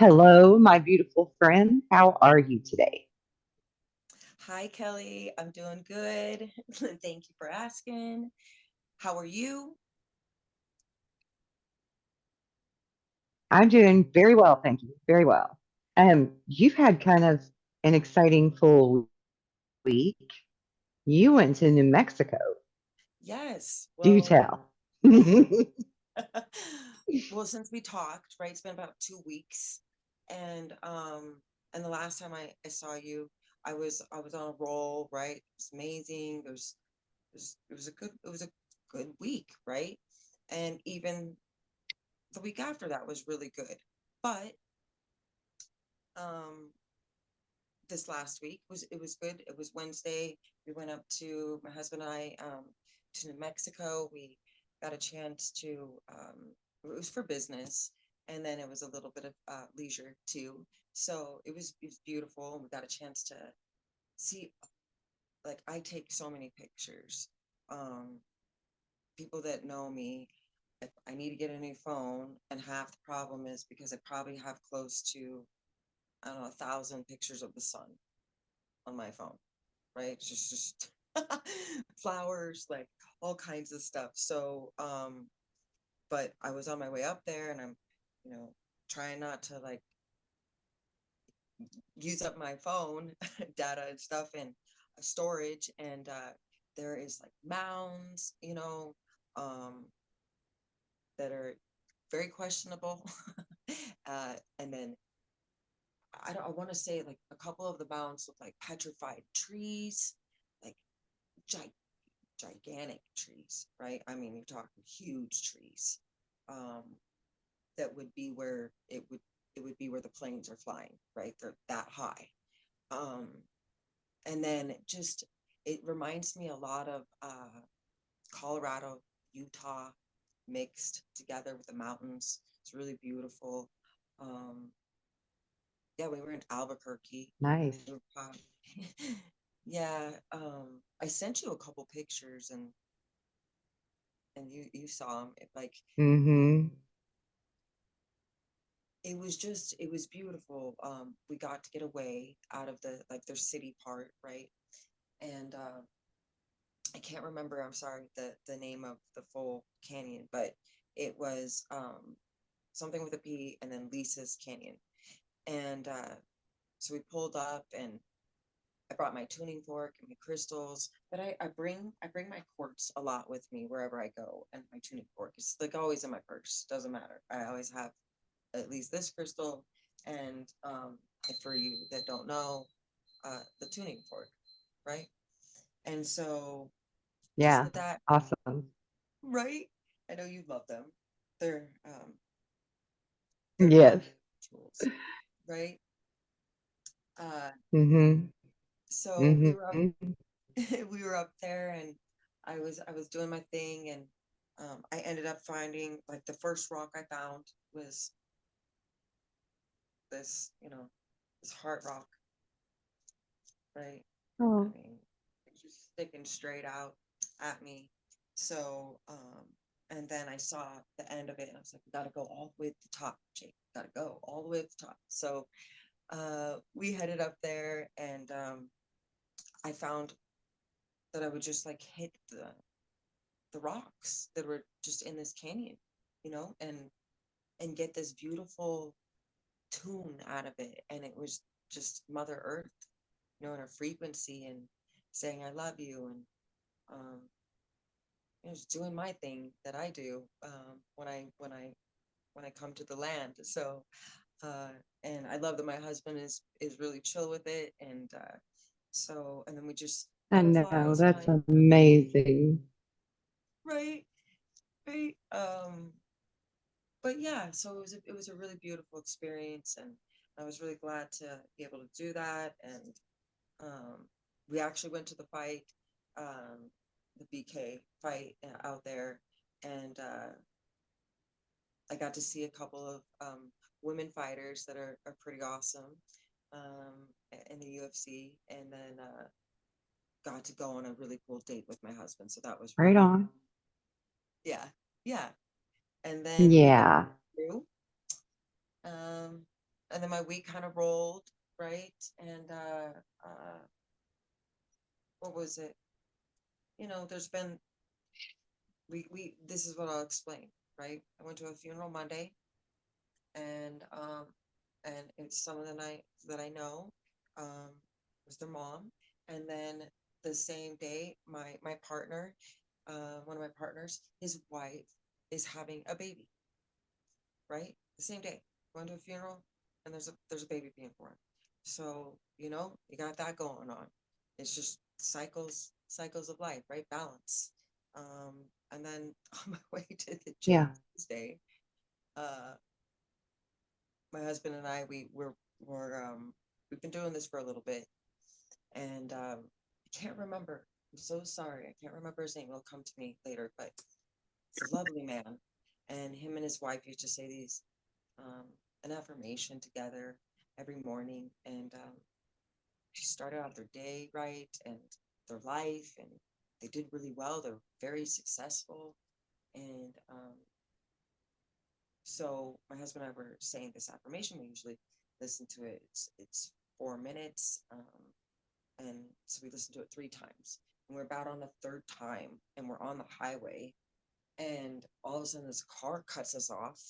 Hello, my beautiful friend. How are you today? Hi, Kelly. I'm doing good. Thank you for asking. How are you? I'm doing very well, thank you. Very well. You've had kind of an exciting full week. You went to New Mexico. Yes. Do Well, tell. Hmm. well, since we talked, right, it's been about 2 weeks, and and the last time I saw you, I was on a roll, right? It was amazing. It was a good week, right? And even the week after that was really good. But um this last week was good. It was Wednesday. We went up to my husband and I to New Mexico. We got a chance to it was for business, and then it was a little bit of leisure too. So it was beautiful. We got a chance to see, like, I take so many pictures. Um, People that know me, if I need to get a new phone, and half the problem is because I probably have close to, I don't know, 1,000 pictures of the sun on my phone, right? It's just flowers, like all kinds of stuff. So, but I was on my way up there, and I'm, you know, trying not to like use up my phone data and stuff and storage. And there is like mounds, um, that are very questionable. And then I want to say like a couple of the mounds look like petrified trees, like gi- gigantic trees, right? I mean, you're talking huge trees. Um, that would be where it would be where the planes are flying, right? They're that high. Um, and then just it reminds me a lot of Colorado, Utah mixed together with the mountains. It's really beautiful. Um, yeah, we were in Albuquerque. Nice. We were yeah, I sent you a couple pictures, and you saw them. Like, Hmm. it was beautiful. We got to get away out of the, like, their city part, right? And I can't remember, I'm sorry, the name of the full canyon, but it was something with a P and then Lisa's Canyon. And so we pulled up, and I brought my tuning fork and my crystals, but I bring my quartz a lot with me wherever I go, and my tuning fork is like always in my purse. Doesn't matter. I always have at least this crystal, and for you that don't know, the tuning fork, right? And so just Yeah. with that, Awesome. right? I know you love them. They're they're Yes. really tools, right? Uh, Hmm. so we were up Hmm. we were up there, and I was doing my thing, and I ended up finding, like, the first rock I found was this, this heart rock, right? I Oh. mean, it's just sticking straight out at me. So, and then I saw the end of it, and I was like, we gotta go all the way to the top, Jake. Gotta go all the way to the top. So, we headed up there, and I found that I would just like hit the rocks that were just in this canyon, and get this beautiful tune out of it. And it was just Mother Earth, and her frequency, and saying I love you, and um, just doing my thing that I do when I come to the land. So uh, and I love that my husband is really chill with it, and and then we just I know. butterflies That's flying, amazing. right, right. But yeah, so it was a really beautiful experience, and I was really glad to be able to do that. And um, we actually went to the fight, um, the BK fight out there, and I got to see a couple of women fighters that are pretty awesome, in the UFC, and then got to go on a really cool date with my husband. So that was Right really cool. on. Yeah, yeah. And then we went Yeah. through. Um, and then my week kind of rolled, right? And what was it? There's been we this is what I'll explain, right? I went to a funeral Monday, and it's someone that I know, um, was their mom, and then the same day, my partner, one of my partners, his wife is having a baby, right? The same day, going to a funeral, and there's a baby being born. So you got that going on. It's just cycles of life, right? Balance. And then on my way to the gym Yeah. Tuesday, uh, my husband and I we've been doing this for a little bit, and I can't remember. I'm so sorry. I can't remember his name. It'll come to me later, but it's a lovely man. And him and his wife used to say these um, an affirmation together every morning, and she started out their day right and their life, and they did really well. They're very successful, and so my husband and I were saying this affirmation. We usually listen to it. It's 4 minutes, and so we listened to it 3 times. And we're about on the third time, and we're on the highway, and all of a sudden this car cuts us off.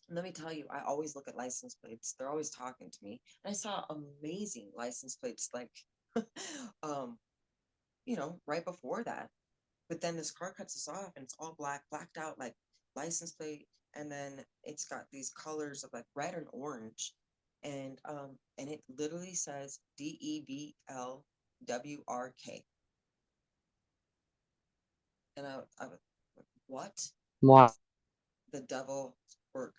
And let me tell you, I always look at license plates. They're always talking to me. And I saw amazing license plates, like, um, right before that. But then this car cuts us off, and it's all blacked out, like license plate, and then it's got these colors of like red and orange, and it literally says DEVLWRK. And I was like, what? Wow. The devil work.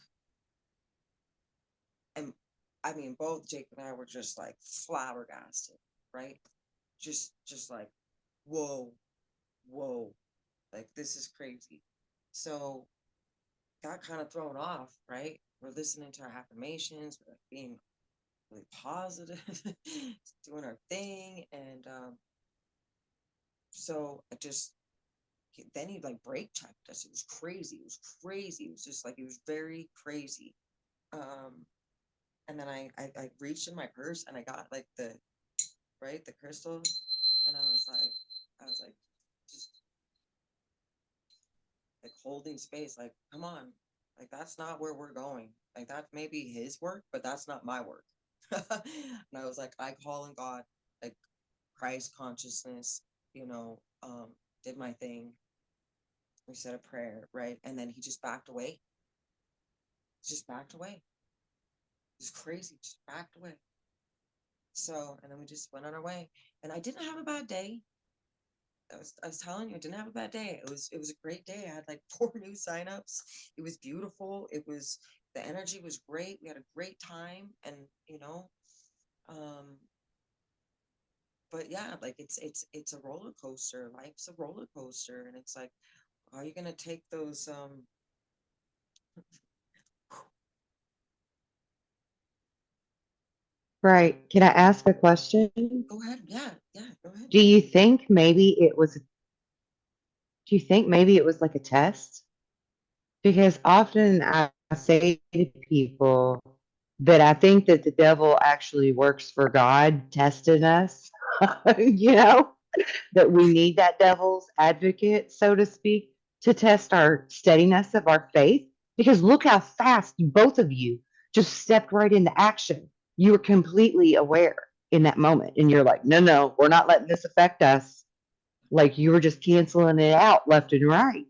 And I mean, both Jake and I were just like flabbergasted, right? Just like, whoa, whoa, like this is crazy. So got kind of thrown off, right? We're listening to our affirmations, we're like being really positive, doing our thing, and so I just then he like brake checked us. It was crazy. It was crazy. It was just like it was very crazy. Um, and then I reached in my purse and I got like the crystal, and I was like just like holding space, like, come on, like that's not where we're going. Like that may be his work, but that's not my work. And I was like, I call on God, like Christ consciousness, you know, did my thing. We said a prayer, right? And then he just backed away. Just backed away. It's crazy, just backed away. So, and then we just went on our way. And I didn't have a bad day. I was telling you, I didn't have a bad day. It was a great day. I had like 4 new signups. It was beautiful. The energy was great. We had a great time, and um, but yeah, like it's a roller coaster. Life's a roller coaster, and it's like, are you gonna take those? Right. Can I ask a question? Go ahead. Yeah, yeah. Go ahead. Do you think maybe it was, do you think maybe it was like a test? Because often I say to people that I think that the devil actually works for God testing us, you know, that we need that devil's advocate, so to speak, to test our steadiness of our faith. Because look how fast both of you just stepped right into action. You were completely aware in that moment. And you're like, no, no, we're not letting this affect us. Like you were just canceling it out left and right.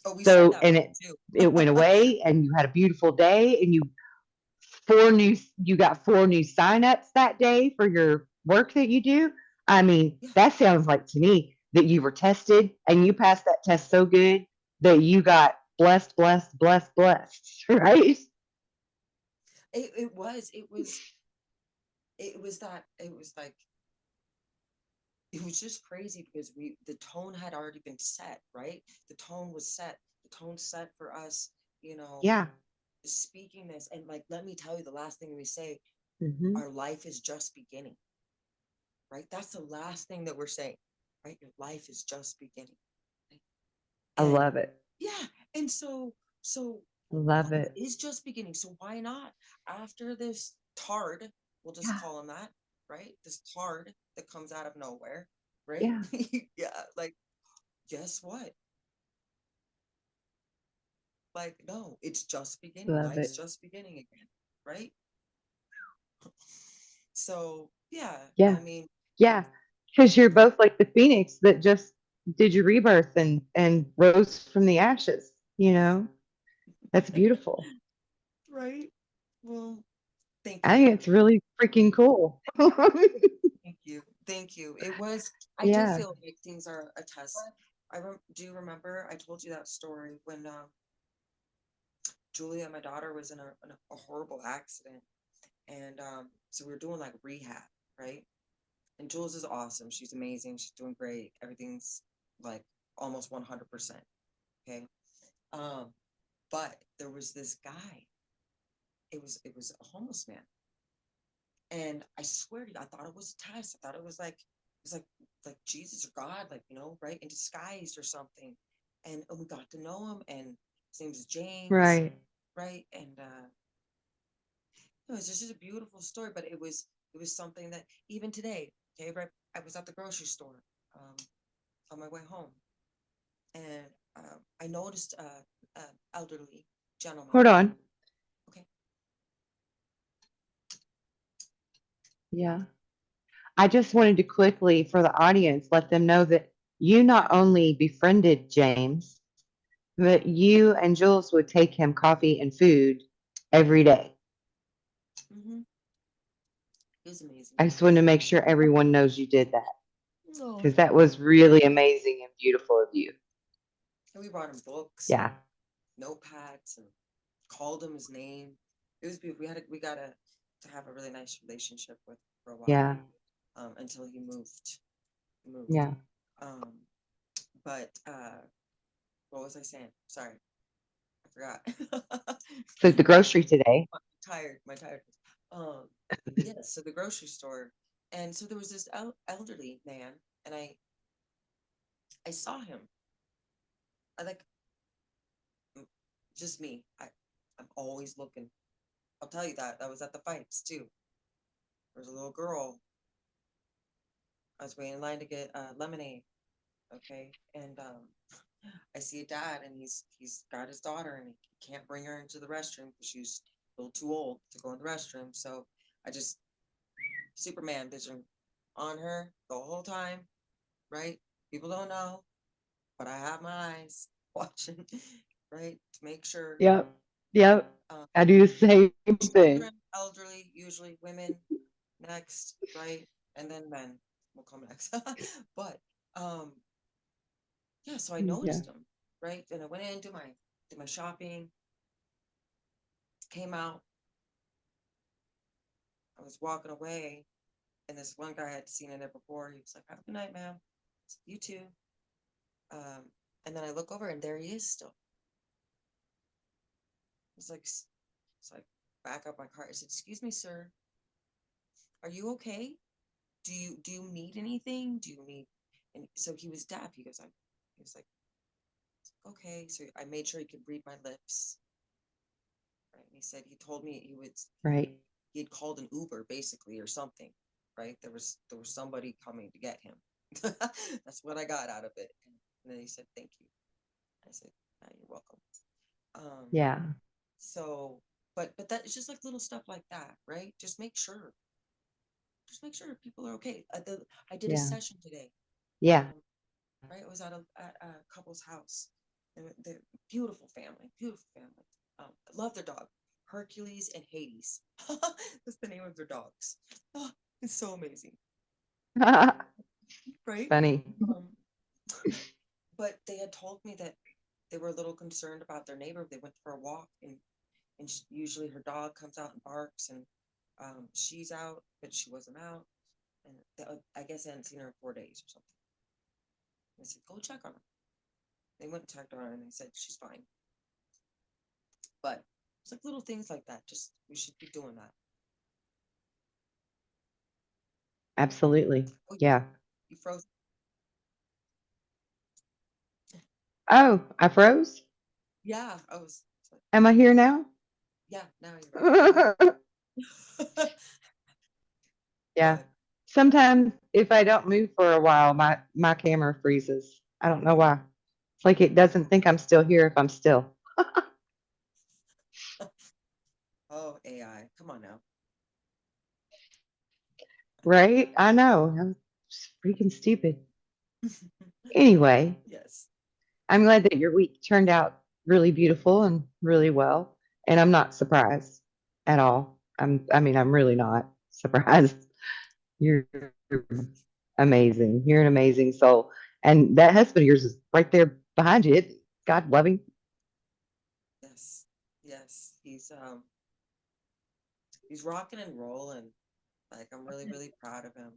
Oh, we said So, that and part it, too. it went away and you had a beautiful day and you got 4 new signups that day for your work that you do. I mean, Yeah, that sounds like to me that you were tested and you passed that test so good that you got blessed, blessed, blessed, blessed, right? it was like it was just crazy because the tone had already been set, right? The tone was set. The tone set for us, you know, Yeah. speaking this. And like, let me tell you, the last thing we say, Hmm. our life is just beginning, right? That's the last thing that we're saying, right? Your life is just beginning. Right? I And love it. yeah, and so Love Life it. is just beginning. So why not? After this tard, we'll just Yeah. call him that, right? This tard that comes out of nowhere, right? Yeah. Yeah, like, guess what? Like, no, it's just beginning. Love Life's it. just beginning again, right? So, yeah, Yeah. I mean, Yeah. Because you're both like the phoenix that just did your rebirth and rose from the ashes, you know? That's beautiful. right? Well, thank I you. think it's really freaking cool. Thank you. Thank you. It was, I do Yeah. feel like things are a test. Do you remember I told you that story when Julia, my daughter, was in a horrible accident. And so we were doing like rehab, right? And Jules is awesome. She's amazing. She's doing great. Everything's like almost 100%. Okay. Um, but there was this guy. It was a homeless man. And I swear to you, I thought it was a test. I thought it was like Jesus or God, like, right, in disguise or something. And we got to know him, and his name is James, Right. right? And it was just a beautiful story, but it was something that even today, okay, right? I was at the grocery store um, on my way home, and I noticed elderly gentleman. Hold on. Okay. Yeah. I just wanted to quickly, for the audience, let them know that you not only befriended James, but you and Jules would take him coffee and food every day. Mm-hmm. It was amazing. I just wanted to make sure everyone knows you did that Oh, because that was really amazing and beautiful of you. and we brought him books and Yeah. notepads and called him his name. It was beautiful. We got to have a really nice relationship with for a while, Yeah. until he moved. Moved. Yeah. Um, but what was I saying? Sorry, I forgot. So the grocery today. Tired. My tired. Um, yeah. So the grocery store, and so there was this elderly man, and I saw him. I like mm, just me. I'm always looking. I'll tell you that. I was at the fights too. There was a little girl. I was waiting in line to get lemonade. Okay, and I see a dad, and he's got his daughter, and he can't bring her into the restroom because she's a little too old to go in the restroom. So I just Superman vision on her the whole time, right? People don't know, but I have my eyes watching, right, to make sure. Yep. Yep. Um, I do the same thing. Children, elderly, usually women next, right, and then men will come next. But um, yeah, so I Yeah. noticed him, right, and I went in, did my shopping, came out. I was walking away, and this one guy I had seen in there before. He was like, "Have a good night, ma'am." I said, "You too." And then I look over, and there he is still. It's like, so I back up my car. I said, "Excuse me, sir. Are you okay? Do you need anything? Do you need?" And so he was deaf. He was like, "Okay." So I made sure he could read my lips. Right? And he said he told me Right. he had called an Uber basically or something. Right? There was somebody coming to get him. That's what I got out of it. And then he said, "Thank you." I said, "You're welcome." Um, Yeah. so, but that it's just like little stuff like that, right? Just make sure people are okay. I did a Yeah. session today. Yeah. Um, right, I was at a couple's house. They're beautiful family. I love their dog, Hercules and Hades. That's the name of their dogs. Oh, it's so amazing, right? Funny. Um, but they had told me that they were a little concerned about their neighbor. They went for a walk, and usually her dog comes out and barks, and she's out, but she wasn't out, and I guess I hadn't seen her in 4 days or something. I said, "Go check on her." They went and checked on her, and they said she's fine. But it's like little things like that. Just we should be doing that. Absolutely. Oh, Yeah. you froze. Oh, I froze? Yeah, I was. So, Am I here now? yeah, now you're back. Yeah. But Sometimes if I don't move for a while, my camera freezes. I don't know why. It's like it doesn't think I'm still here if I'm still. oh, AI, come on now. Right? I know. I'm just freaking stupid. Anyway, Yes, I'm glad that your week turned out really beautiful and really well. And I'm not surprised at all. I mean, I'm really not surprised. You're amazing. You're an amazing soul. And that husband of yours is right there behind you. God love him. yes, yes. He's rocking and rolling. Like I'm really, really proud of him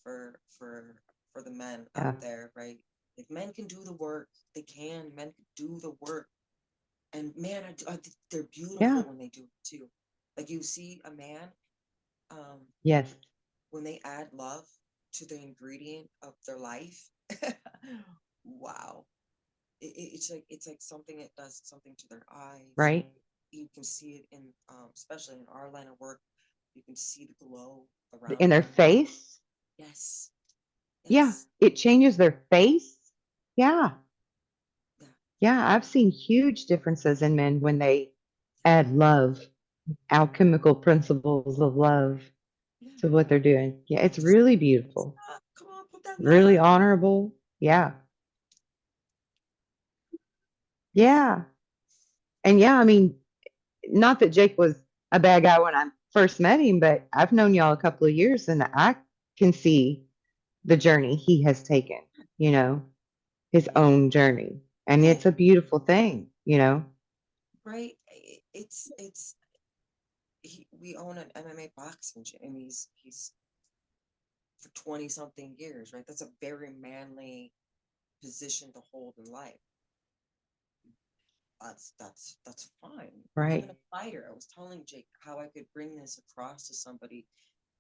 for for for the men Yeah. out there, right? If men can do the work, they can. Men can do the work, and man, I think they're Yeah. beautiful when they do it too. Like you see a man, um, Yes. when they add love to the ingredient of their life. Wow, it's like something it does something to their eyes. Right. You can see it in, especially in our line of work. You can see the glow In around their them. face. Yes, Yeah. yes, It changes their face. Yeah. yeah, Yeah. I've seen huge differences in men when they add love, alchemical principles of love yeah. to what they're doing. Yeah. It's Just really beautiful, stop. Come on, put that really love. honorable. Yeah. Yeah. And yeah, I mean, not that Jake was a bad guy when I first met him, but I've known y'all a couple of years and I can see the journey he has taken, you know, his Yeah, own journey. And yeah, it's a beautiful thing, you know? right. It's we own an MMA boxing gym. And he's for 20 something years, right? That's a very manly position to hold in life. That's fine. Even Right. a fighter. I was telling Jake how I could bring this across to somebody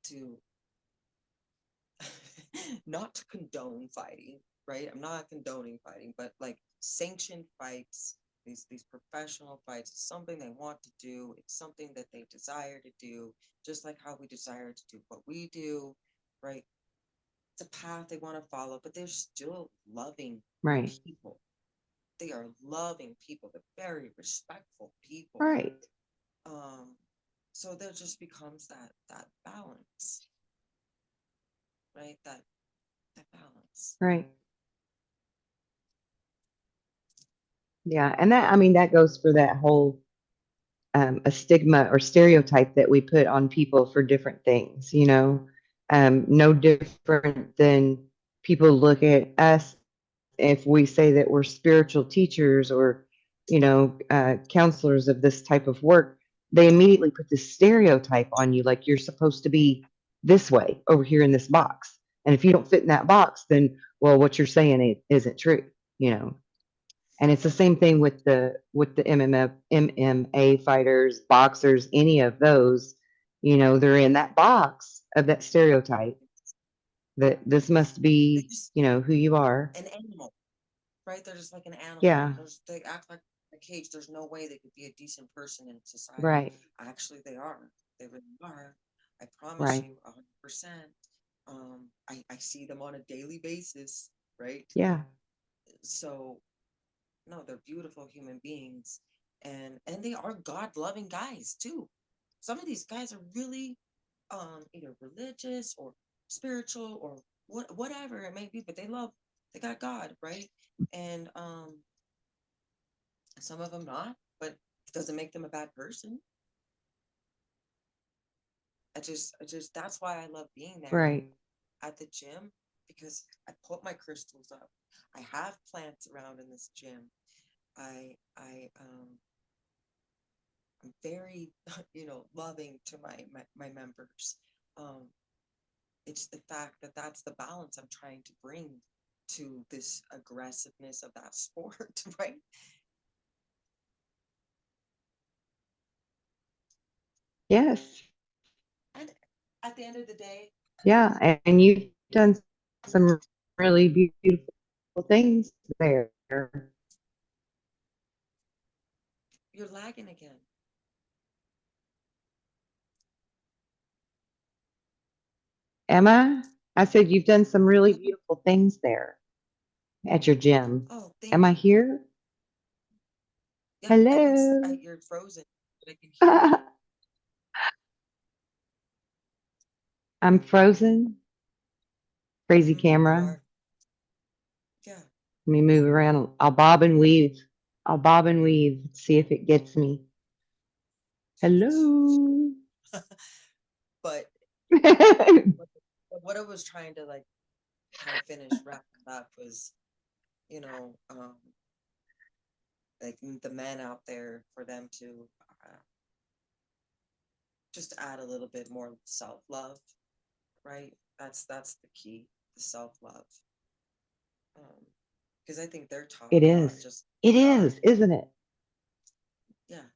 to not to condone fighting, right? I'm not condoning fighting, but like sanctioned fights, these professional fights, it's something they want to do. It's something that they desire to do, just like how we desire to do what we do, right? It's a path they want to follow, but they're still loving Right. people. They are loving people. They're very respectful people. Right. Um, so there just becomes that balance, right? That balance. Right. Yeah. And that, I mean, that goes for that whole a stigma or stereotype that we put on people for different things, you know, no different than people look at us if we say that we're spiritual teachers or, you know, counselors of this type of work. They immediately put this stereotype on you, like you're supposed to be this way over here in this box. And if you don't fit in that box, then, well, what you're saying isn't true, you know. And it's the same thing with the MMA fighters, boxers, any of those. You know, they're in that box of that stereotype that this must They be, just you know, who you are. an animal, right? They're just like an animal. Yeah, They act like a cage. There's no way they could be a decent person in society. right, Actually, they are. They really are. I promise right. you, 100%. I see them on a daily basis, right? Yeah, So no, they're beautiful human beings, and they are God loving guys too. Some of these guys are really either religious or spiritual or whatever it may be, but they got God, right? And some of them not, but it doesn't make them a bad person. I just that's why I love being there right. at the gym, because I put my crystals up. I have plants around in this gym. I'm very loving to my members. Um, it's the fact that that's the balance I'm trying to bring to this aggressiveness of that sport, right? Yes, And at the end of the day, yeah. And you've done some really beautiful things there. you're lagging again. Emma, I said you've done some really beautiful things there at your gym. Oh, Am thank I you. here? Yeah, Hello. you're frozen, but I can hear you. I'm frozen. Crazy You camera. are. Yeah. Let me move around. I'll bob and weave. I'll bob and weave. See if it gets me. Hello. But what I was trying to like kind of finish wrapping up was, you know, like the men out there for them to just add a little bit more self love, right? That's the key, the self love. Because I think they're taught It a lot, is. just It not, is, isn't it? yeah,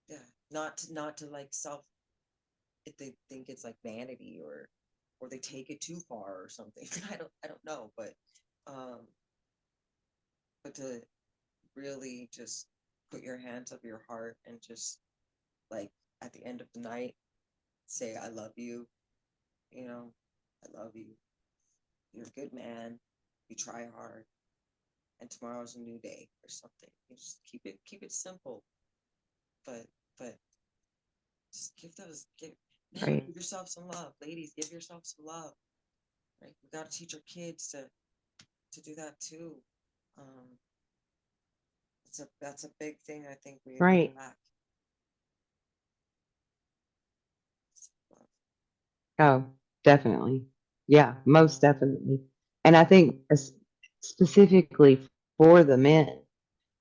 yeah, not to like self if they think it's like vanity or they take it too far or something. I don't know, um but to really just put your hands up your heart and just like at the end of the night say I love you, you know, I love you. You're a good man. You try hard and tomorrow's a new day or something. You just keep it simple, but but just give those give man, Right. give yourself some love. Ladies, give yourself some love. Right? We gotta teach our kids to do that too. Um, that's a big thing I think we Right. lack. Oh, definitely. Yeah, most definitely. And I think specifically for the men.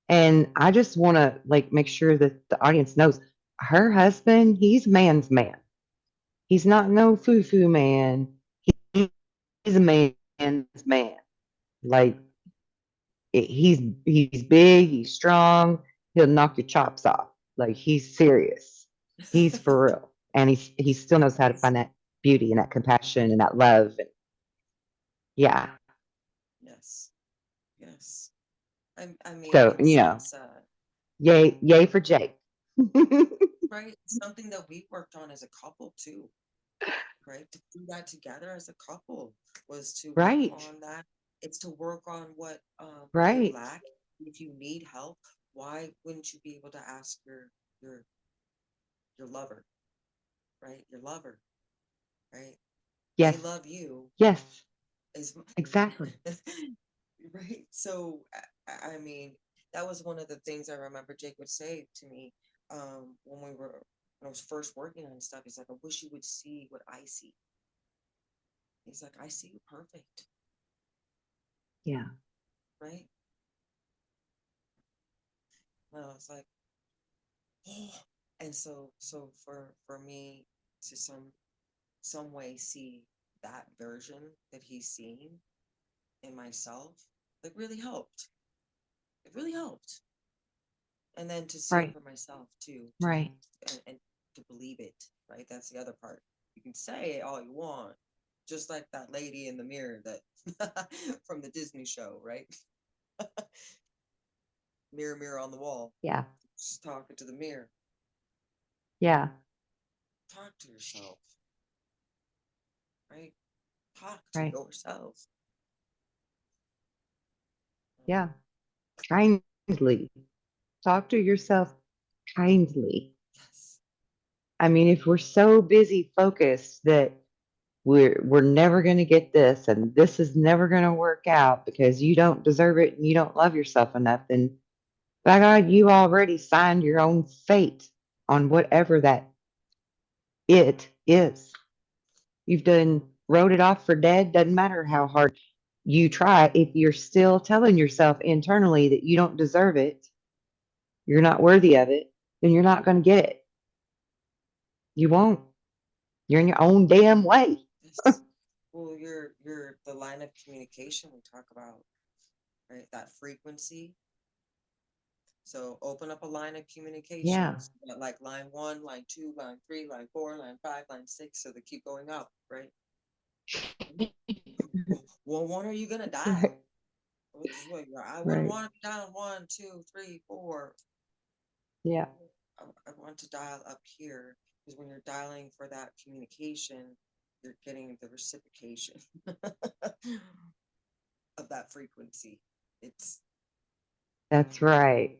And I just want to like make sure that the audience knows her husband, he's man's man. He's not no foo-foo man. He's a man's man. Like he's big, he's strong. He'll knock your chops off. Like he's serious. He's for real, and he still knows how to Yes, find that beauty and that compassion and that love. And yeah. yes, yes. I mean, So it's yay for Jake. right. It's something that we worked on as a couple too, right? To do that together as a couple was to work Right. on that. It's to work on what you Right. lack. If you need help, why wouldn't you be able to ask your your lover, right? Your lover, right? They Yes. love you Yes. as Exactly. right. So I mean, that was one of the things I remember Jake would say to me when when I was first working on stuff. He's like, I wish you would see what I see. He's like, I see you perfect, Yeah. right? And I was like, oh. And so for me to some way see that version that he's seen in myself, like really helped. It really helped. And then to see it Right. for myself too, Right. and to believe it, right? That's the other part. You can say it all you want, just like that lady in the mirror that from the Disney show, right? Mirror, mirror on the wall. Yeah. Just talking to the mirror. Yeah. Talk to yourself, right? Talk to Right. yourself. Yeah. Kindly. Talk to yourself kindly. Yes. I mean, if we're so busy focused that we're never going to get this and this is never going to work out because you don't deserve it and you don't love yourself enough, then by God, you already signed your own fate on whatever that it is. You've done wrote it off for dead. Doesn't matter how hard you try. If you're still telling yourself internally that you don't deserve it, you're not worthy of it, then you're not going to get it. You won't. You're in your own damn way. Yes. Well, you're the line of communication we talk about, right? That frequency. So open up a line of Yeah. communications, like line one, line two, line three, line four, line five, line six. So they keep going up, right? Well, when are you gonna die? Right. What, I wouldn't Right. want to be down on one, two, three, four. Yeah. I want to dial up here because when you're dialing for that communication, you're getting the reciprocation of that frequency. It's That's right.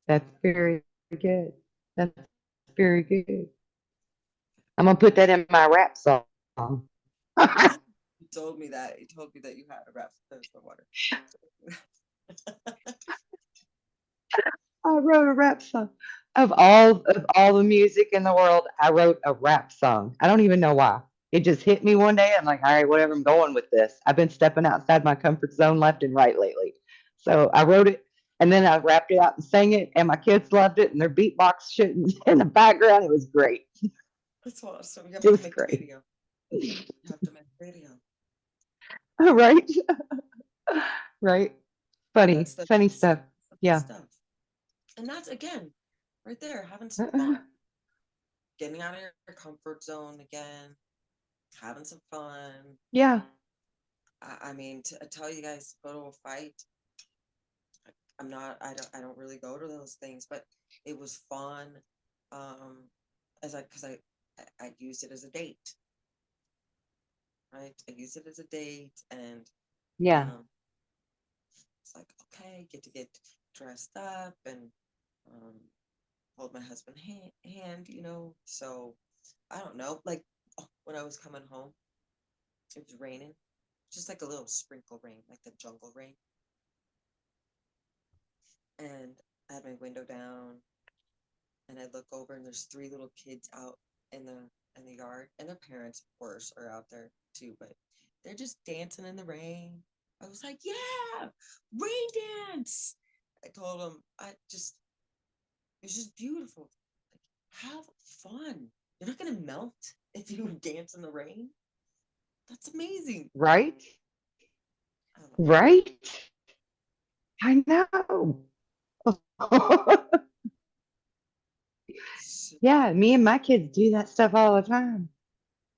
That's very good. That's very good. I'm gonna put that in my rap song. you told me that. You told me that you had a rap thirst for water. I wrote a rap song. Of all the music in the world, I wrote a rap song. I don't even know why. It just hit me one day. I'm like, all right, whatever, I'm going with this. I've been stepping outside my comfort zone left and right lately. So I wrote it and then I rapped it out and sang it, and my kids loved it and their beatbox shit in the background. It was great. That's awesome. You have to Just make the great. video. You have to make the video. Right? Right. That's Funny, the funny best, stuff. the best Yeah. stuff. And that's again, right there, having some fun, getting out of your comfort zone again, having some fun. Yeah. I mean, to tell you guys to go to a fight, I'm not. I don't really go to those things, but it was fun. Um, as I because I used it as a date, right? I used it as a date, and Yeah. um, it's like okay, get to get dressed up and um, hold my husband hand, you know. So I don't know. Like when I was coming home, it was raining, just like a little sprinkle rain, like the jungle rain, and I had my window down, and I look over, and there's three little kids out in the yard, and their parents, of course, are out there too, but they're just dancing in the rain. I was like, yeah, rain dance. I told them, it's just beautiful. Like, have fun. You're not gonna melt if you dance in the rain. That's amazing. Right? I love it. Right? I know. So Yeah, me and my kids do that stuff all the time.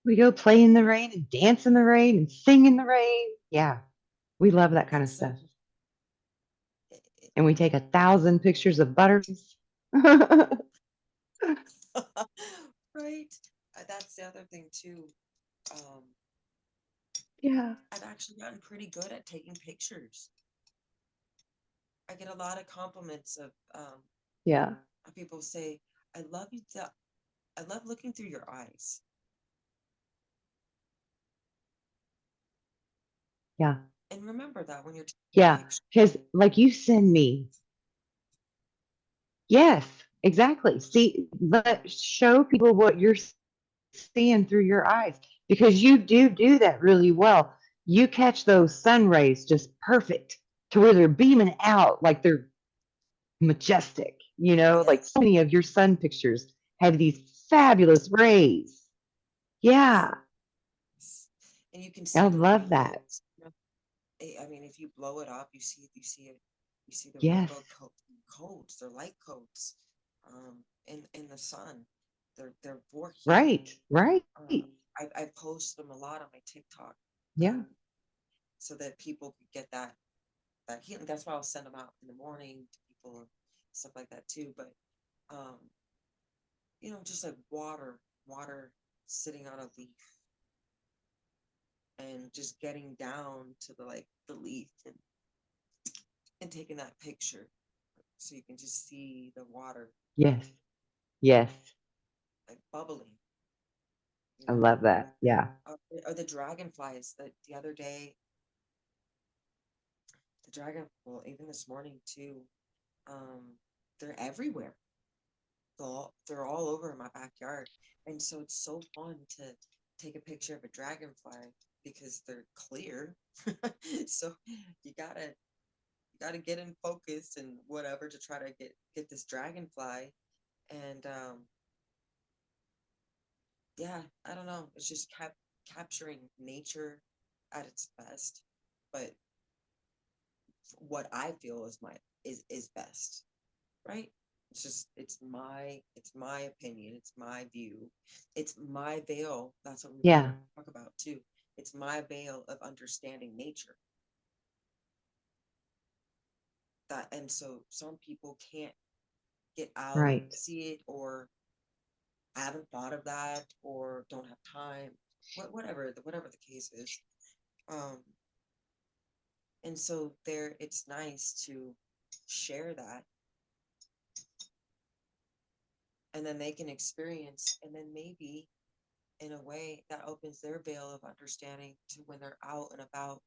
We go play in the rain and dance in the rain and sing in the rain. Yeah, we love that kind of it's stuff. it, it, And we take 1,000 pictures of butterflies. right. That's the other thing too. Um, Yeah, I've actually gotten pretty good at taking pictures. I get a lot of compliments yeah, of people say, "I love you. I love looking through your eyes." yeah, And remember that when you're taking a yeah. picture. Because, like, you send me, yes, exactly. See, let show people what you're seeing through your eyes because you do that really well. You catch those sun rays just perfect to where they're beaming out like they're majestic, like Yes, so many of your sun pictures have these fabulous rays. Yeah, yes. And you can I see the love that. rainbows. You know? I mean, if you blow it up, you see it, you see the Yes, rainbow coats. They're light coats, in the sun. They're working. right, right. I post them a lot on my TikTok, Yeah, um, so that people could get that healing. That's why I'll send them out in the morning to people and stuff like that too. But um, just like water sitting on a leaf and just getting down to the leaf and taking that picture so you can just see the water yes, yes. like bubbling, you I know. love that. Yeah, Or the dragonflies that the other day, well, even this morning too, um, they're everywhere. They're all over in my backyard, and so it's so fun to take a picture of a dragonfly because they're clear. So you gotta get in focus and whatever to try to get this dragonfly, and yeah, I don't know. It's just capturing nature at its best, but what I feel is best, right? It's my opinion, it's my view, it's my veil. That's what we were yeah, going to talk about too. It's my veil of understanding nature. And so some people get out and Right. see it, or I haven't thought of that, or don't have time, whatever the case is. Um, and so there, it's nice to share that, and then they can experience, and then maybe in a way that opens their veil of understanding to when they're out and about,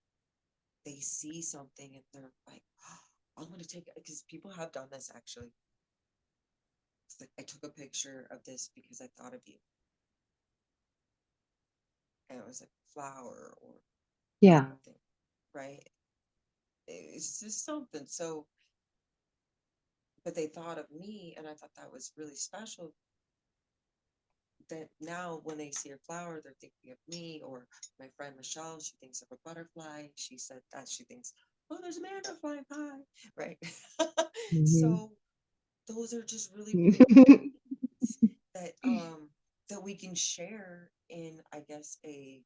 they see something and they're like, oh, I'm going to take it, because people have done this actually. It's like, I took a picture of this because I thought of you, and it was like a flower or Yeah. something, right? It's just something. So, but they thought of me, and I thought that was really special. That now when they see a flower, they're thinking of me, or my friend Michelle. She thinks of a butterfly. She said that she thinks, oh, there's a Amanda flying high, right? Hmm. So those are just really beautiful things that we can share in, I guess, a,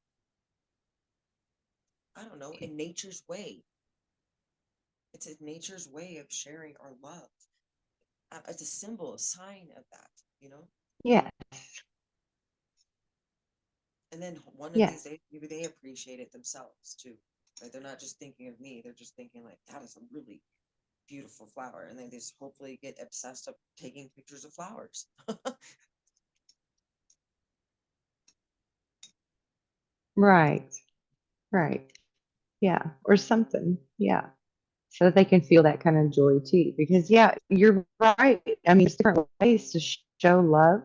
I don't know, in nature's way. It's a nature's way of sharing our love. It's a symbol, a sign of that, you know. Yes. And then one of these Yes. days, maybe they appreciate it themselves too. Like they're not just thinking of me; they're just thinking like, that is a really beautiful flower, and then they just hopefully get obsessed of taking pictures of flowers. Right. Right. Yeah. Or something. Yeah. So that they can feel that kind of joy too. Because, yeah, you're right. I mean, there's different ways to show love.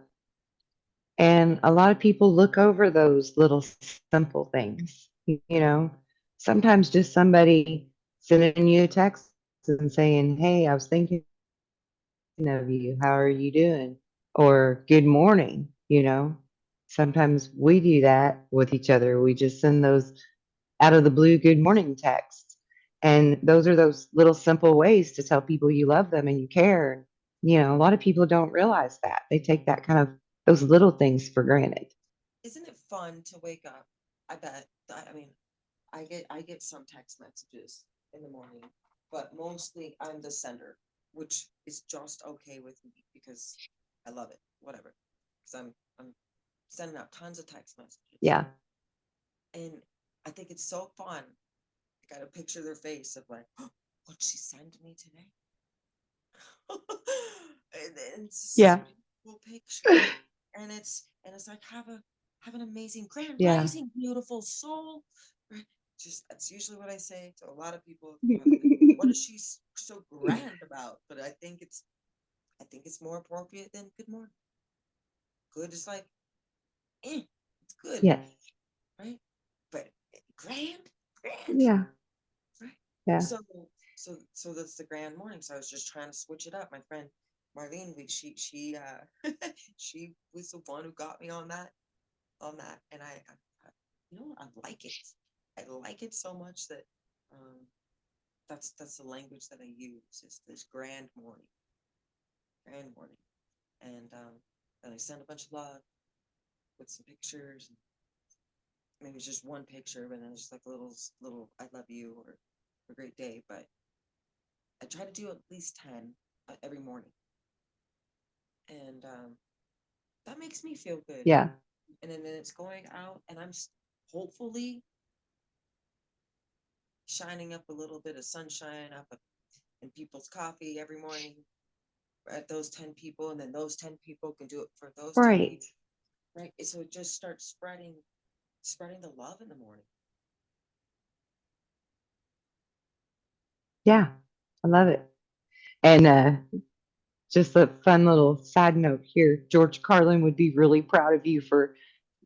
And a lot of people look over those little simple things. You know, sometimes just somebody sending you a text and saying, hey, I was thinking of you. How are you doing? Or good morning. Sometimes we do that with each other. We just send those out of the blue good morning texts. And those are those little simple ways to tell people you love them and you care. A lot of people don't realize that. They take that kind of those little things for granted. Isn't it fun to wake up? I bet. I mean, I get some text messages in the morning, but mostly I'm the sender, which is just okay with me because I love it. Whatever, because I'm sending out tons of text messages, Yeah. and I think it's so fun. I got to picture their face of like, oh, what she sent me today, and it's just this Yeah. beautiful picture, and it's like, have an amazing grand Yeah. rising, beautiful soul. Right? Just that's usually what I say to a lot of people. What is she so grand about? But I think it's more appropriate than good morning. Good is like, it's good, Yes. right? But grand, Yeah. right? Yeah. So that's the grand morning. So I was just trying to switch it up. My friend Marlene, she was the one who got me on that, and I like it. I like it so much that um, that's the language that I use, is this grand morning, and then I send a bunch of love with some pictures. Maybe it's just one picture, but then it's just like a little "I love you" or "a great day." But I try to do at least 10 every morning, and that makes me feel good. Yeah. And then it's going out, and I'm hopefully shining up a little bit of sunshine up in people's coffee every morning at those 10 people, and then those 10 people can do it for those 10 Right. people, right? So it just starts spreading the love in the morning. Yeah. I love it. And just a fun little side note here, George Carlin would be really proud of you for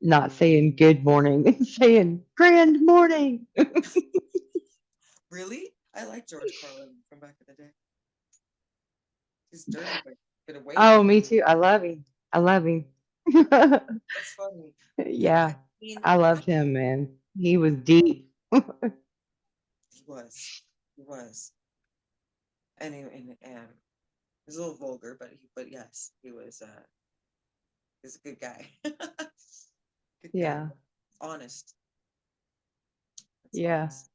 not saying good morning and saying grand morning. Really, I like George Carlin from back in the day. He's dirty, but awake. Oh, me too. I love him. I love him. That's funny. Yeah, I Yeah. mean, I I loved him, man. He was deep. he was, he was, and he was a little vulgar, but yes, he was a good guy. Good guy, Yeah. honest. That's Yeah. honest.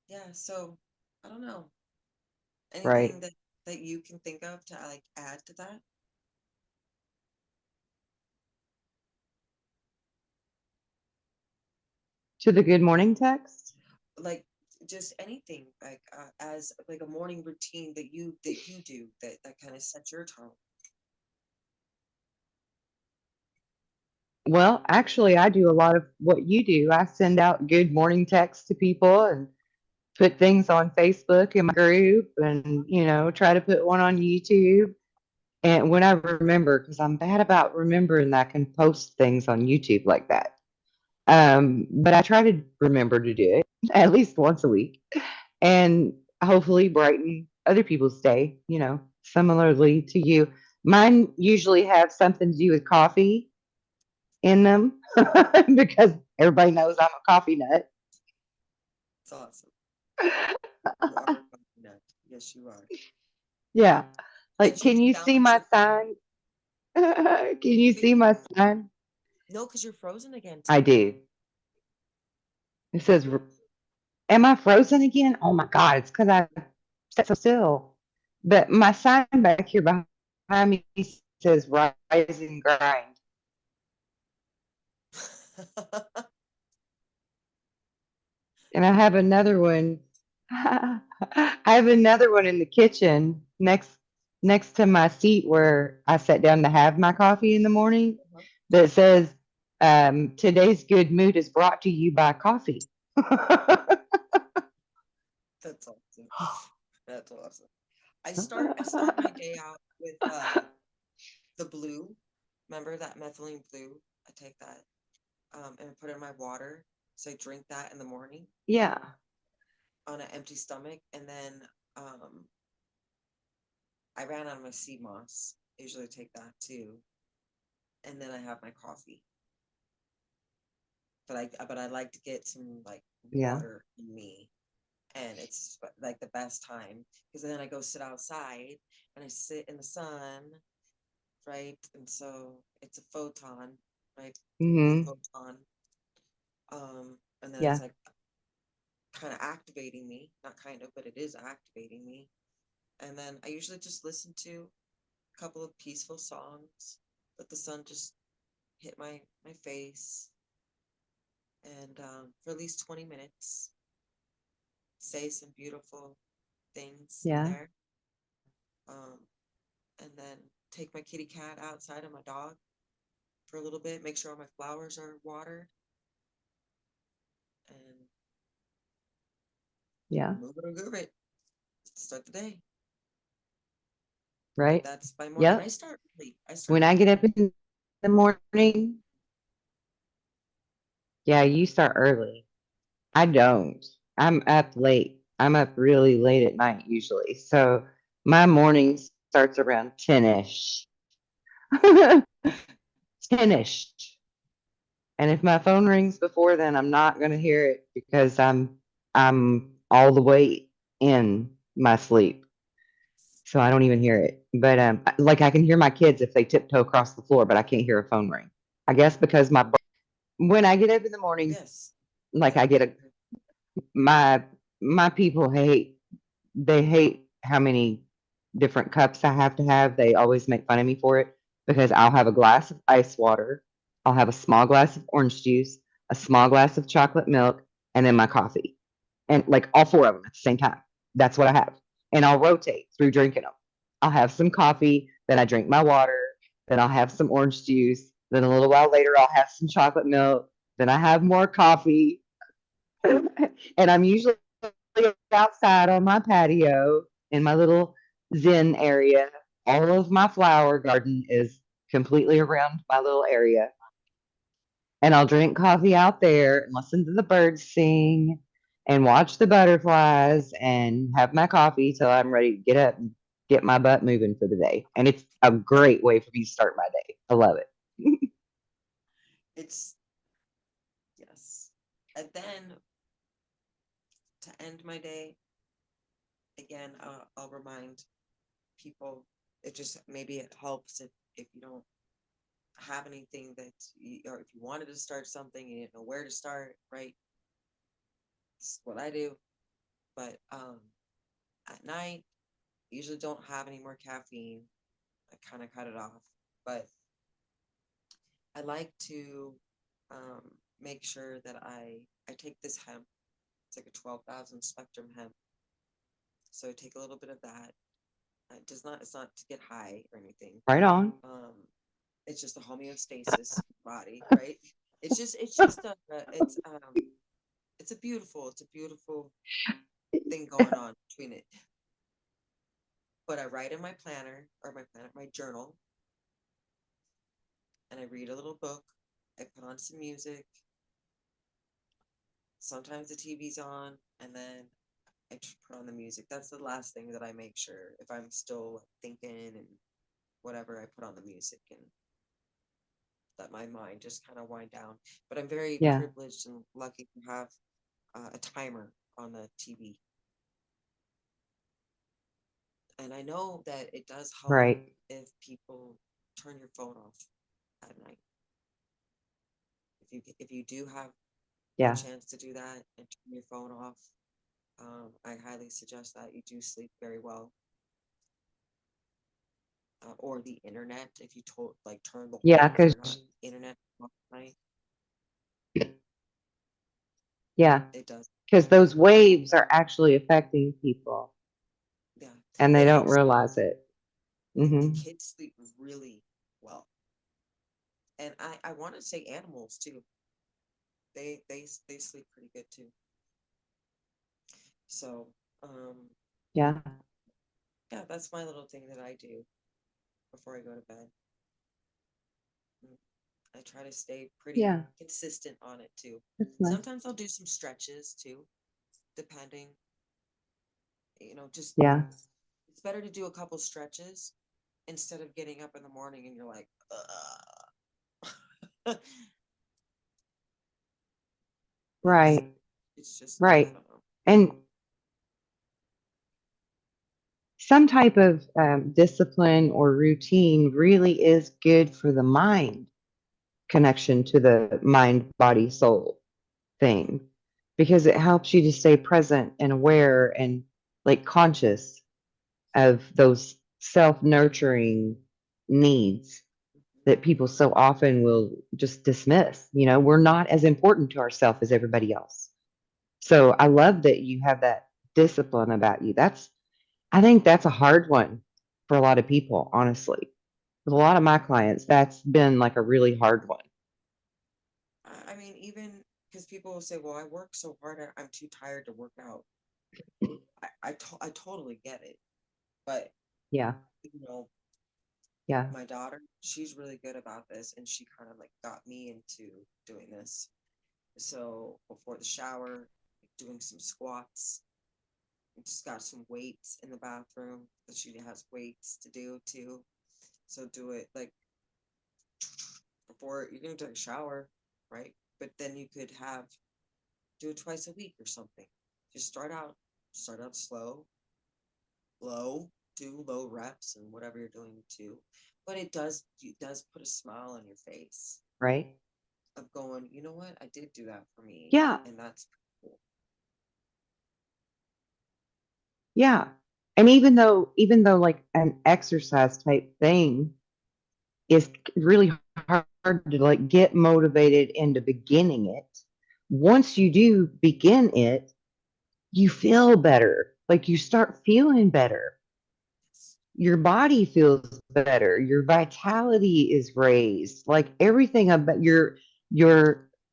Yeah. So I don't know Right. anything that. that you can think of to like add to that? To the good morning text. Like just anything like as like a morning routine that you do that kind of sets your tone. Well, actually, I do a lot of what you do. I send out good morning texts to people and put things on Facebook in my group and, try to put one on YouTube. And when I remember, because I'm bad about remembering that I can post things on YouTube like that. But I try to remember to do it at least once a week and hopefully brighten other people's day, similarly to you. Mine usually have something to do with coffee in them because everybody knows I'm a coffee nut. It's awesome. You are a coffee nut. Yes, you are. Yeah. Like, And you can you sound see like my you're sign? Can you wait, see my sign? no, because you're frozen again I too. do. It says, am I frozen again? Oh my God, it's because I sat so still. But my sign back here behind me says rise and grind. And I have another one. I have another one in the kitchen next to my seat where I sat down to have my coffee in the morning that says, today's good mood is brought to you by coffee. That's awesome. That's awesome. I start my day out with the blue. Remember that methylene blue? I take that and put it in my water. So I drink that in the morning Yeah. on an empty stomach, and then um, I ran out of my sea moss. I usually take that too, and then I have my coffee. But I like to get some like Yeah. water in me, and it's like the best time because then I go sit outside and I sit in the sun, right? And so it's a photon, right? Blue Hmm. photon. And then it's Yeah. like kind of activating me, not kind of, but it is activating me. And then I usually just listen to a couple of peaceful songs, let the sun just hit my face, and for at least 20 minutes, say some beautiful things in Yeah. there. Um, and then take my kitty cat outside and my dog for a little bit, make sure all my flowers are watered, and Yeah. move it or groove it. Start the day. But Right. that's my morning. And I Yep. start early. I start When I get up in the morning, yeah, you start early. I don't. I'm up late. I'm up really late at night usually. So my morning starts around 10ish. 10ish. And if my phone rings before then, I'm not going to hear it because I'm all the way in my sleep. So I don't even hear it. But like I can hear my kids if they tiptoe across the floor, but I can't hear a phone ring. I guess because when I get up in the morning, yes. like That I get a my my people hate how many different cups I have to have. They always make fun of me for it because I'll have a glass of ice water, I'll have a small glass of orange juice, a small glass of chocolate milk, and then my coffee. And like all four of them at the same time. That's what I have. And I'll rotate through drinking them. I'll have some coffee, then I drink my water, then I'll have some orange juice, then a little while later I'll have some chocolate milk, then I have more coffee. And I'm usually outside on my patio in my little zen area. All of my flower garden is completely around my little area. And I'll drink coffee out there and listen to the birds sing and watch the butterflies and have my coffee till I'm ready to get up and get my butt moving for the day. And it's a great way for me to start my day. I love it. it's yes. And then to end my day, again, I'll remind people. It just maybe it helps if you don't have anything that or if you wanted to start something and you didn't know where to start, right? It's what I do. But at night, Usually don't have any more caffeine. I kind of cut it off, but I like to um, make sure that I take this hemp. It's like a 12,000 spectrum hemp. So I take a little bit of that. It does not. It's not to get high or anything. Right on. Um, it's just a homeostasis body, right? It's just it's a beautiful thing going on between it. But I write in my planner or my journal, and I read a little book. I put on some music. Sometimes the TV's on, and then I put on the music. That's the last thing that I make sure. If I'm still like, thinking and whatever, I put on the music and let my mind just kind of wind down. But I'm very Yeah. privileged and lucky to have a timer on the TV. And I know that it does help Right. if people turn your phone off at night. If you do have the Yeah. chance to do that and turn your phone off, I highly suggest that you do sleep very well. Or the internet, if you like turn the Yeah. whole internet off at night, Yeah. it does. Because those waves are actually affecting people Yeah, and they it don't actually realize does. it. The Hmm. kids sleep really well, and I want to say animals too. They sleep pretty good too. So Yeah. yeah, that's my little thing that I do before I go to bed. Mm, I try to stay pretty Yeah. consistent on it too. That's nice. Sometimes I'll do some stretches too, depending. Just Yeah. it's better to do a couple stretches instead of getting up in the morning and you're like, ugh. it's Right. it's just I Right. don't know. And some type of discipline or routine really is good for the mind connection to the mind, body, soul thing because it helps you to stay present and aware and like conscious of those self nurturing needs that people so often will just dismiss. We're not as important to ourselves as everybody else. So I love that you have that discipline about you. I think that's a hard one for a lot of people, honestly. With a lot of my clients, that's been like a really hard one. I mean, even because people will say, "Well, I work so hard, I'm too tired to work out." I totally get it, but Yeah. you know, Yeah. my daughter, she's really good about this, and she kind of like got me into doing this. So before the shower, doing some squats. And she's got some weights in the bathroom that she has weights to do too. So do it like before you're gonna take a shower, right? But then you could have do it twice a week or something. Just start out slow, low, do low reps and whatever you're doing too. But it does put a smile on your face Right. of going, you know what, I did do that for me, Yeah. and that's cool. Yeah. And even though like an exercise type thing is really hard to like get motivated into beginning it, once you do begin it, you feel better. Like you start feeling better. Yes. Your body feels better. Your vitality is raised. Like everything about your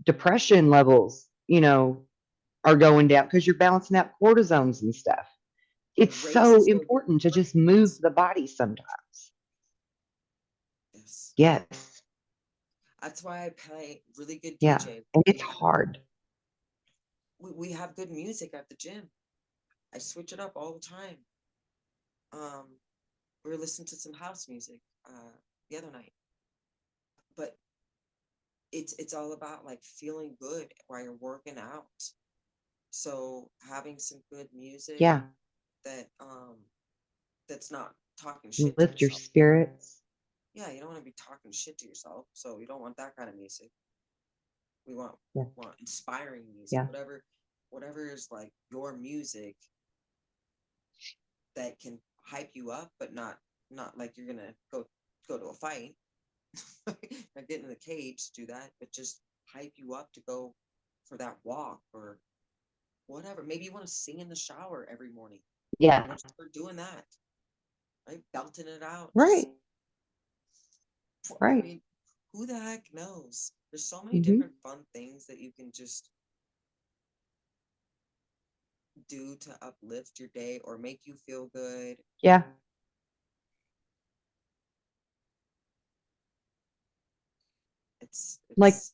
depression levels, are going down because you're balancing out cortisones and stuff. It It's so raises your important to just move hormones. the body sometimes. Yes. Yes. That's why I play really good Yeah. DJ. And it's hard. We have good music at the gym. I switch it up all the time. Um, we were listening to some house music the other night, but it's all about like feeling good while you're working out. So having some good music Yeah. that that's not talking shit to Lift your yourself. spirits. Yeah, you don't want to be talking shit to yourself, so you don't want that kind of music. We want Yeah. want inspiring music, Yeah. whatever is like your music that can hype you up, but not like you're gonna go to a fight. Not get in the cage to do that, but just hype you up to go for that walk or whatever. Maybe you want to sing in the shower every morning. Yeah. Just start doing that, right? Belting it out. Just, Right. I Right. mean, who the heck knows? There's so many Hmm. different fun things that you can just do to uplift your day or make you feel good. Yeah. Like It's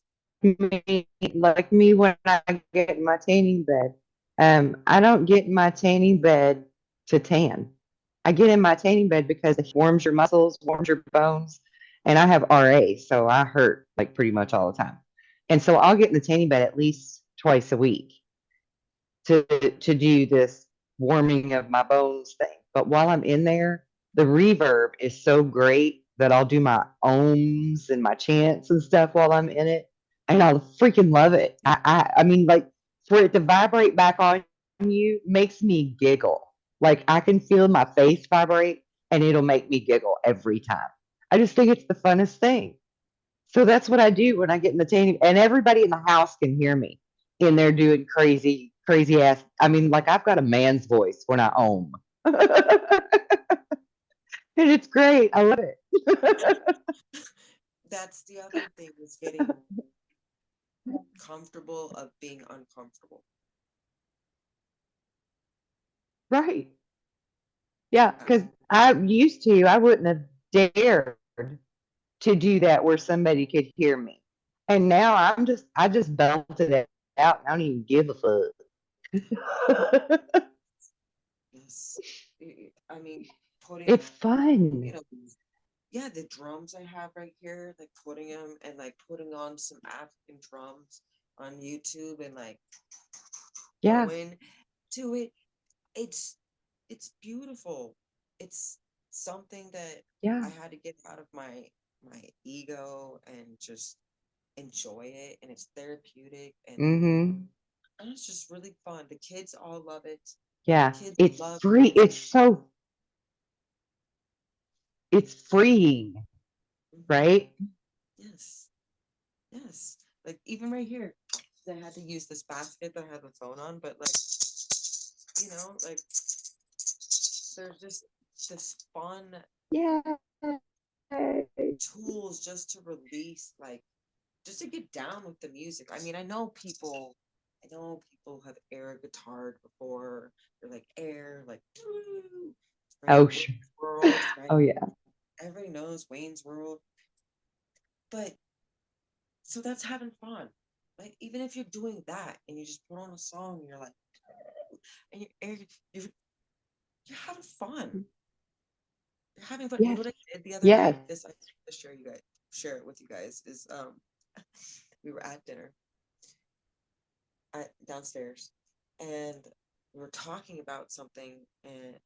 like me when I get in my tanning bed. I don't get in my tanning bed to tan. I get in my tanning bed because it warms your muscles, warms your bones, and I have RA, so I hurt like pretty much all the time. And so I'll get in the tanning bed at least twice a week to do this warming of my bones thing. But while I'm in there, the reverb is so great that I'll do my ohms and my chants and stuff while I'm in it, and I'll freaking love it. I mean, like for it to vibrate back on you makes me giggle. Like I can feel my face vibrate, and it'll make me giggle every time. I just think it's the funnest thing. So that's what I do when I get in the tanning, and everybody in the house can hear me in there doing crazy, crazy ass. I mean, like I've got a man's voice when I ohm, and it's great. I love it. that's the other thing is getting comfortable of being uncomfortable. Right? Yeah, Uh, because I wouldn't have dared to do that where somebody could hear me, and now I just belted it out. And I don't even give a fuck. yes. I mean, putting, It's fun. you know, yeah, the drums I have right here, like putting them and like putting on some African drums on YouTube and like Yeah, going to it. It's it's beautiful. It's something that yeah. I had to get out of my ego and just enjoy it, and it's therapeutic, Mm-hmm. and it's just really fun. The kids all love it. Yeah, Kids it's love free. dancing. It's freeing, Hmm. right? Yes, yes. Like even right here, I had to use this basket that I had the phone on, but like like there's just this fun Yeah. tools just to release, like just to get down with the music. I mean, I know people have air guitared before. They're like air, like right, Oh, sure. Wayne's World, Oh, right? yeah. Everybody knows Wayne's World, but so that's having fun. Like even if you're doing that and you just put on a song and you're like, and you're you're having fun. You're having fun. You know Yes. what I did the other Yes. day? This I have to share it with you guys. Is we were at dinner downstairs, and we were talking about something, and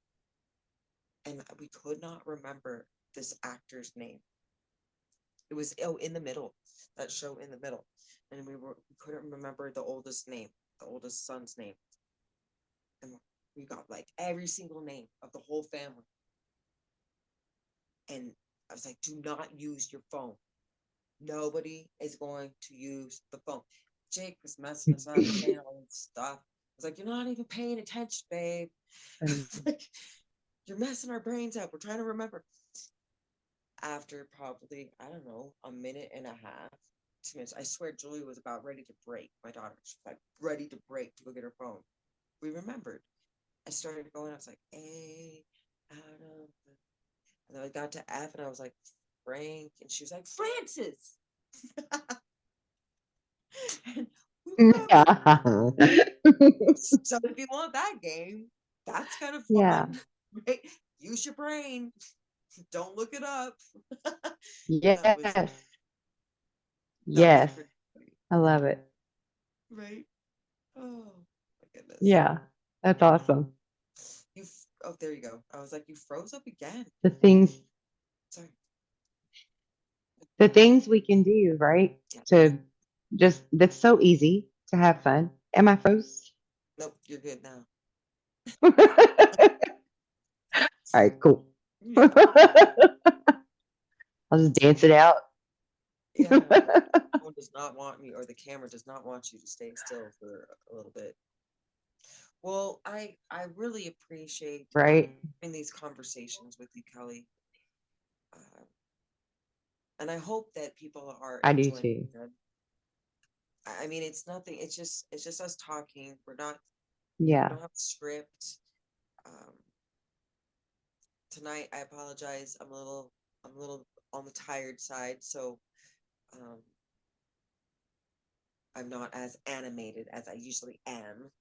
we could not remember this actor's name. It was in the middle, that show in the middle, and we couldn't remember the oldest name, the oldest son's name, and we got like every single name of the whole family, and I was like, do not use your phone. Nobody is going to use the phone. Jake was messing us up, saying all this stuff. I was like, you're not even paying attention, babe. Funny. Like, you're messing our brains up. We're trying to remember. After probably, I don't know, a minute and a half, 2 minutes, I swear Julie was about ready to break. My daughter, she was like ready to break to go get her phone. We remembered. I started going, I was like, A, out of the. And then I got to F and I was like, Frank. And she was like, Francis. And we remembered. Yeah. So if you want that game, that's kind of Yeah. fun, right? Use your brain. Don't look it up. that was Yes. that was Yes. pretty funny, I love it. right? Oh my goodness. Yeah. That's awesome. Oh, there you go. I was like, you froze up again. The things, Sorry. the things we can do, right? Yeah. To just, that's so easy to have fun. Am I froze? Nope, you're good now. All right, cool. Yeah, I'll just dance it out. yeah. Phone does not want me, or the camera does not want you to stay still for a little bit. Well, I really appreciate Right? having these conversations with you, Kelly, uh, and I hope that people are I do enjoying too. them. I mean, it's nothing. It's just us talking. We Yeah. don't have a script. Um, Tonight, I apologize. I'm a little on the tired side, so um, I'm not as animated as I usually am.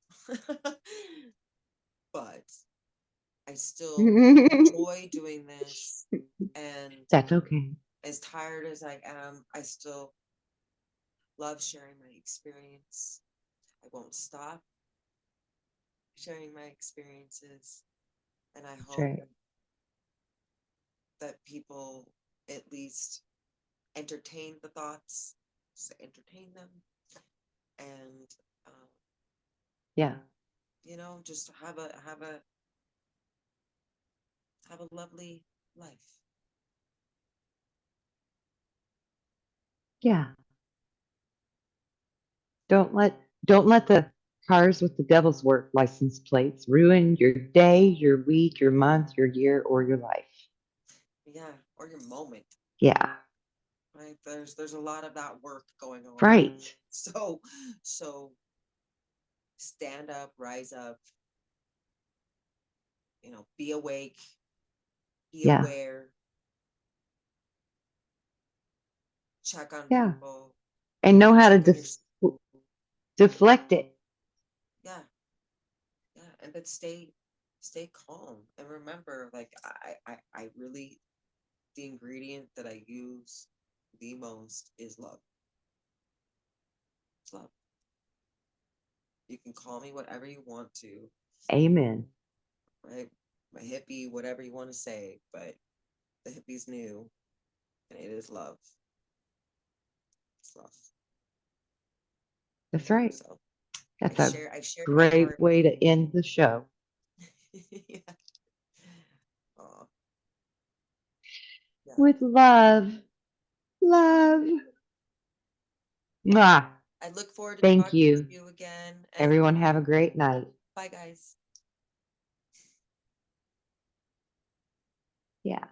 But I still enjoy doing this, and That's okay. as tired as I am, I still love sharing my experience. I won't stop sharing my experiences, and I That's hope right. that people at least entertain the thoughts, just entertain them, and um, Yeah. just have a lovely life. Yeah. Don't let don't let the cars with the devil's work license plates ruin your day, your week, your month, your year, or your life. Yeah, or your moment. Yeah. Right? There's a lot of that work going on. Right. So so stand up, rise up, be awake, be Yeah. aware, check on Yeah. people, And know how to check on your deflect it. yeah, yeah, and but stay calm and remember, like I really, the ingredient that I use the most is love. It's love. You can call me whatever you want to, Amen. right? My hippie, whatever you want to say, but the hippie's new, and it is love. It's love. That's right. So That's a I shared my great heart. way to end the show. Yeah. Aw, yeah. With love. Love. Mwah. I look forward to Thank talking to you. you again, and Everyone have a great night. bye, guys. Yeah.